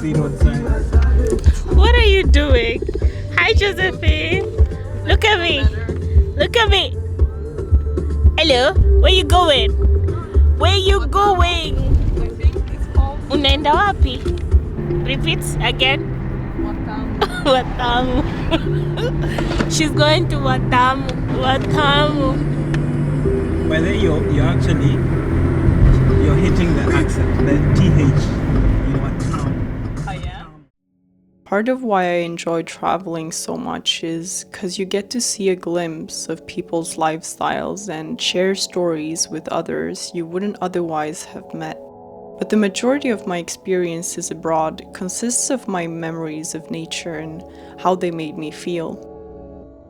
seen outside. What are you doing? Hi, Josephine. Look at me. Look at me. Hello. Where you going? Where you going? I think it's called Unaenda wapi? Repeat again. Watamu. Watamu. She's going to Watamu. Watamu. By the way, you're hitting the accent, the TH. You know what town? I am. Part of why I enjoy traveling so much is because you get to see a glimpse of people's lifestyles and share stories with others you wouldn't otherwise have met. But the majority of my experiences abroad consists of my memories of nature and how they made me feel.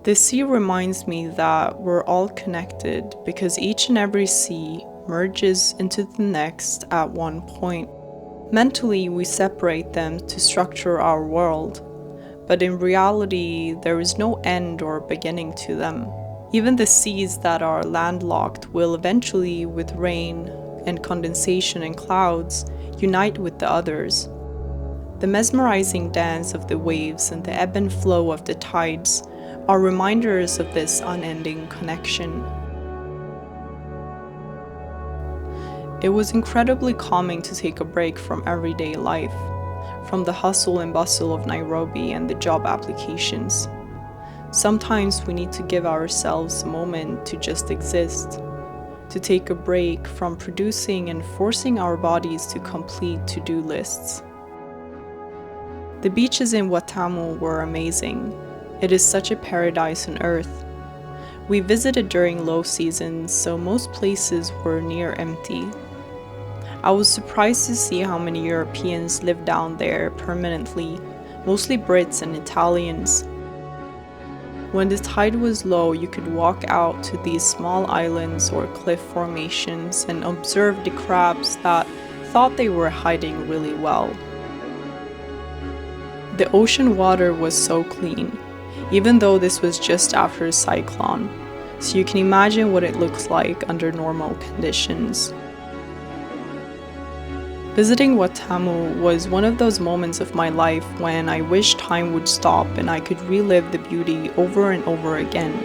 The sea reminds me that we're all connected because each and every sea merges into the next at one point. Mentally, we separate them to structure our world, but in reality, there is no end or beginning to them. Even the seas that are landlocked will eventually, with rain and condensation and clouds, unite with the others. The mesmerizing dance of the waves and the ebb and flow of the tides are reminders of this unending connection. It was incredibly calming to take a break from everyday life, from the hustle and bustle of Nairobi and the job applications. Sometimes we need to give ourselves a moment to just exist, to take a break from producing and forcing our bodies to complete to-do lists. The beaches in Watamu were amazing. It is such a paradise on earth. We visited during low seasons, so most places were near empty. I was surprised to see how many Europeans live down there permanently, mostly Brits and Italians. When the tide was low, you could walk out to these small islands or cliff formations and observe the crabs that thought they were hiding really well. The ocean water was so clean, even though this was just after a cyclone, so you can imagine what it looks like under normal conditions. Visiting Watamu was one of those moments of my life when I wish time would stop and I could relive the beauty over and over again.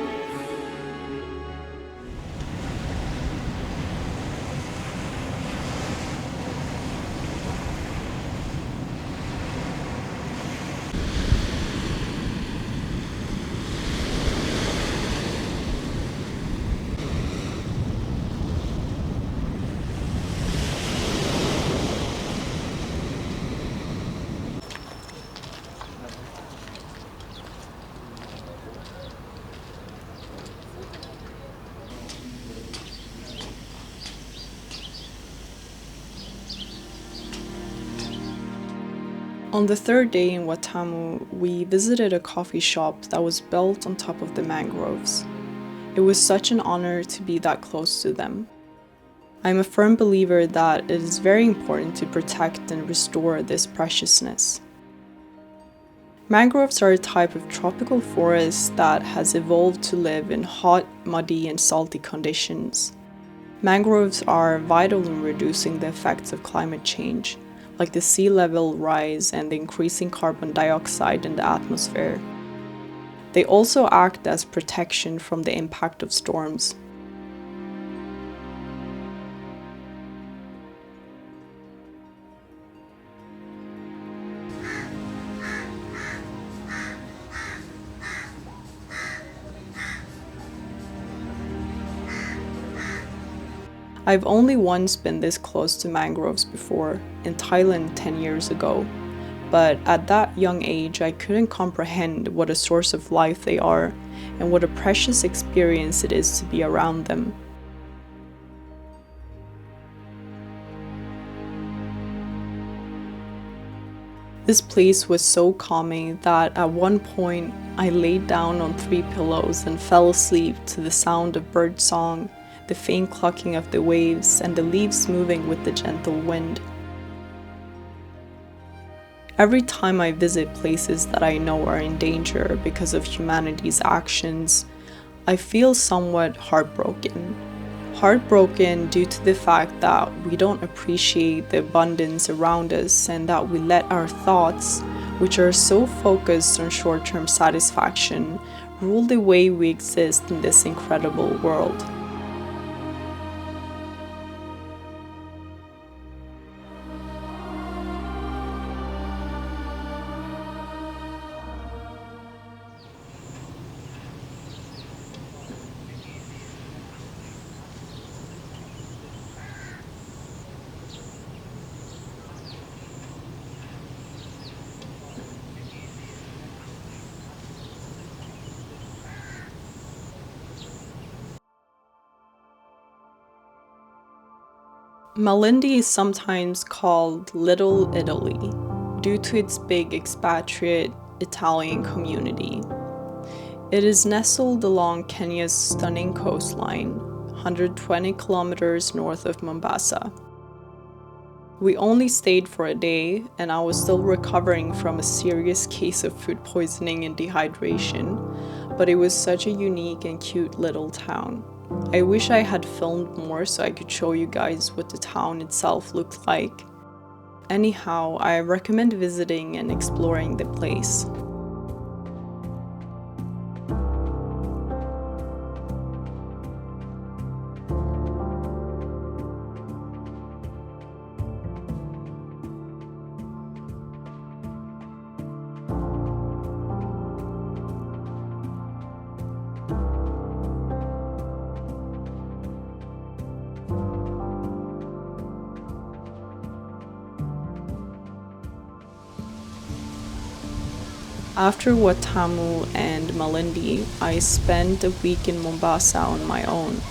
On the third day in Watamu, we visited a coffee shop that was built on top of the mangroves. It was such an honor to be that close to them. I'm a firm believer that it is very important to protect and restore this preciousness. Mangroves are a type of tropical forest that has evolved to live in hot, muddy, and salty conditions. Mangroves are vital in reducing the effects of climate change, like the sea level rise and the increasing carbon dioxide in the atmosphere. They also act as protection from the impact of storms. I've only once been this close to mangroves before, in Thailand 10 years ago, but at that young age I couldn't comprehend what a source of life they are and what a precious experience it is to be around them. This place was so calming that at one point I laid down on 3 pillows and fell asleep to the sound of birdsong, the faint clucking of the waves, and the leaves moving with the gentle wind. Every time I visit places that I know are in danger because of humanity's actions, I feel somewhat heartbroken. Heartbroken due to the fact that we don't appreciate the abundance around us and that we let our thoughts, which are so focused on short-term satisfaction, rule the way we exist in this incredible world. Malindi is sometimes called Little Italy due to its big expatriate Italian community. It is nestled along Kenya's stunning coastline, 120 kilometers north of Mombasa. We only stayed for a day, and I was still recovering from a serious case of food poisoning and dehydration, but it was such a unique and cute little town. I wish I had filmed more so I could show you guys what the town itself looked like. Anyhow, I recommend visiting and exploring the place. After Watamu and Malindi, I spent a week in Mombasa on my own.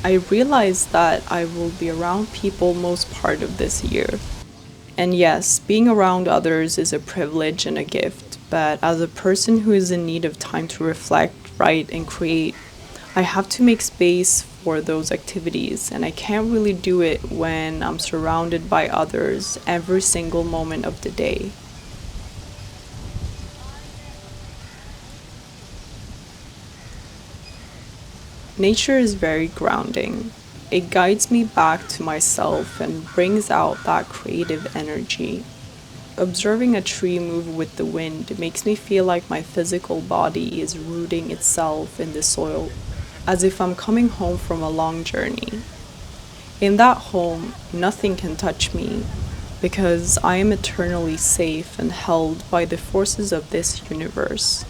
I realized that I will be around people most part of this year. And yes, being around others is a privilege and a gift, but as a person who is in need of time to reflect, write, and create, I have to make space for those activities, and I can't really do it when I'm surrounded by others every single moment of the day. Nature is very grounding. It guides me back to myself and brings out that creative energy. Observing a tree move with the wind makes me feel like my physical body is rooting itself in the soil, as if I'm coming home from a long journey. In that home, nothing can touch me, because I am eternally safe and held by the forces of this universe.